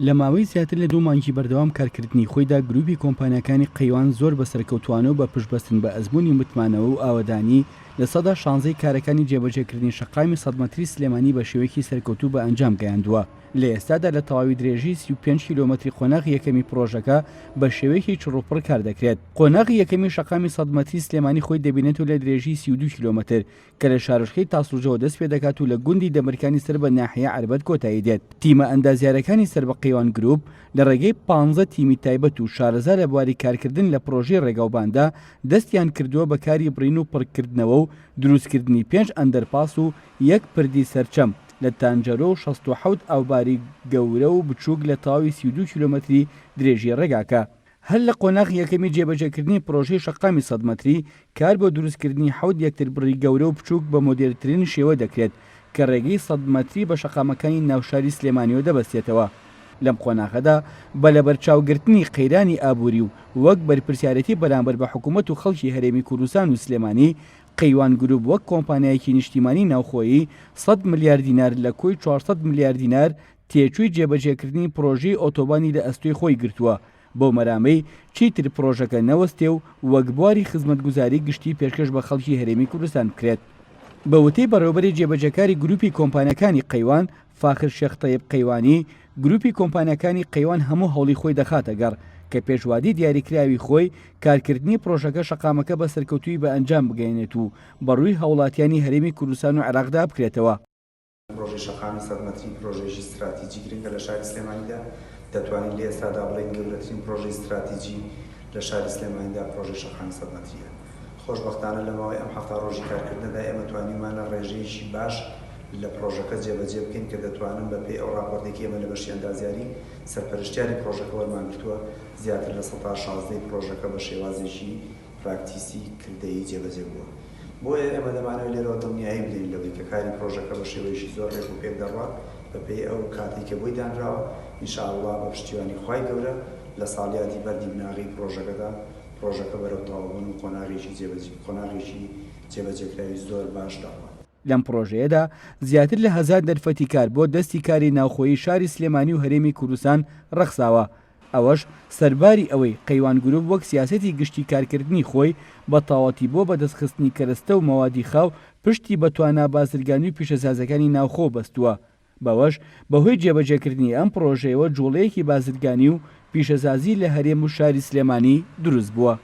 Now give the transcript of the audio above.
لە ماوەی زیاتر لە 2 مانگی بەردەوام کارکردنی خۆیدا گروپی کۆمپانیەکانی قەیوان زۆر بەسەرکەوتوانە و بە پشتبەستن بە ئەزمموی متمانەوە و ئاوەدانی لە سەدا 16 کارەکانی جێبەجێکردنی شەقامی سەدمەتری سلێمانی بە شێوەیەکی سەرکەوتوو بە ئەنجام گەیاندووە. لە ئێستادا لە تەواوی درێژی 35 کیلۆمەتری قۆناغی یەکەمی پرۆژەکە بە شێوەیەکی چڕوپڕ کار دەکرێت. قۆناغی یەکەمی شەقامی سەدمەتری سلێمانی خۆی دەبینێتەوە لە درێژی 32 کیلۆمەتر کە لە شارۆچکەی تاسوژەوە دەست پێ دەکات و لە گوندی دەمرکانی سەر بە ناحیە عەربەت کۆتایی دێت. تیمە ئەندازیارەکانی سەر بە قەیوان گروپ لە ڕێگەی 15 تیمی تایبەت و شارەزا لە بواری کارکردن لە پرۆژەی ڕێگاوباندا دەستیان کردووە بە کاری بڕین و پڕکردنەوە و دروستکردنی 5 ئەندەرپاس و 1 پردی سەرچەم لە تانجەرۆ و 67 ئاوباری گەورە و بچووک لە تەواوی 32 کیلۆمەتری درێژی ڕێگاکە. هەر لە قۆناغ یەکەمی جێبەجێکردنی پرۆژەی شەقامی سەدمەتری کار بۆ دروستکردنی 7 یەکتر بڕی گەورە و بچووک بە مۆدێرترین شێوە دەکرێت کە ڕێگەی سەدمەتری بە شەقامەکانی ناوشاری سلێمانیەوە دەبەستێتەوە. لەم قۆناغەدا بە لە بەرچاوگرتنی قەیرانی ئابووری و وەک بەرپرسیارەتی بەرامبەر بە حکوومەت و خەڵکی هەرێمی کوردستان و سلێمانی قەیوان گروپ وەک کۆمپانیایەکی نیشتیمانی ناوخۆیی 100 ملیار دینار لە کۆی 400 ملیار دینار تێچووی جێبەجێکردنی پرۆژەی ئۆتۆبانی لە ئەستۆی خۆی گرتووە. بۆ مەرامەی چیتر پرۆژەکە نەوەستێ و وەک بواری خزمەتگوزاری گشتی پێشکەش بە خەڵکی هەرێمی کوردستان بکرێت. بە وتەی بەڕێوەبەری جێبەجێکاری گروپی کۆمپانیەکانی قەیوان فاخر شێخ تەیب قەیوانی گروپی کۆمپانیەکانی قەیوان هەموو هەوڵی خۆی دەخاتە گەڕ کە پێشوادی دیاریکراوی خۆی کارکردنی پرۆژەکە شەقامەکە بە سەرکەوتووی بە ئەنجام بگەێنێت و بەڕووی هەوڵاتیانی هەرێمی کوردستان و عێراقدا بکرێتەوە. پرۆژەی شەقامی سەدمەتری پرۆژێکی استراتیجی گرنگە لە شاری سلێمانیدا دەتوانین لە ئێستادا بڵێن گەورەترین پرۆژەی استراتیجی لە شاری سلێمانیدا پرۆژەی شەقامی سەدمەتریە. خۆشبەختانە لە ماوەی ئەم هەفتە ڕۆژی کارکردندا ئێمە توانیمانە ڕێژەیەکی باش لە پرۆژەکە جێبەجێ بکەین کە دەتوانن بەپێی ئەو راپۆرتێکی ئێمە لە بەشی ئەندازیاری سەرپەرشتیاری پرۆژەکە وەرمان گرتووە زیاتر لە 16 پرۆژەکە بە شێوازێکی پراکتیسی کردەیی جێبەجێ بووە. بۆیە ئێمە دەمانەوێت لێرەوە دڵنیایی بدەین لەوەی کە کاری پرۆژەکە بە شێوەیەکی زۆر ڕێک و پێک دەڕوات بەپێی ئەو کاتێک کە بۆی دانراوە ئینشاءڵڵا بە پشتیوانی خوای گەورە لە ساڵیاتی بەردی بناغی پرۆژەکەدا پرۆژەکە بەرەو تەواوبوون و قۆناغێکی جێبەجێکراوی زۆر باش داوە. لەم پرۆژەیەدا زیاتر لە 1000 دەرفەتی کار بۆ دەستی کاری ناوخۆیی شاری سلێمانی و هەرێمی کوردستان ڕەخساوە. ئەوەش سەرباری ئەوەی قەیوان گروپ وەک سیاسەتی گشتی کارکردنی خۆی بە تاواتی بۆ بەدەستخستنی کەرەستە و مەوادی خاو پشتی بە توانە بازرگانی و پیشەسازەکانی ناوخۆ بەستووە. بەوەش بەهۆی جێبەجێکردنی ئەم پرۆژەیەوە جوڵەیەکی بازرگانی و پیشەسازی لە هەرێم و شاری سلێمانی دروست بووە.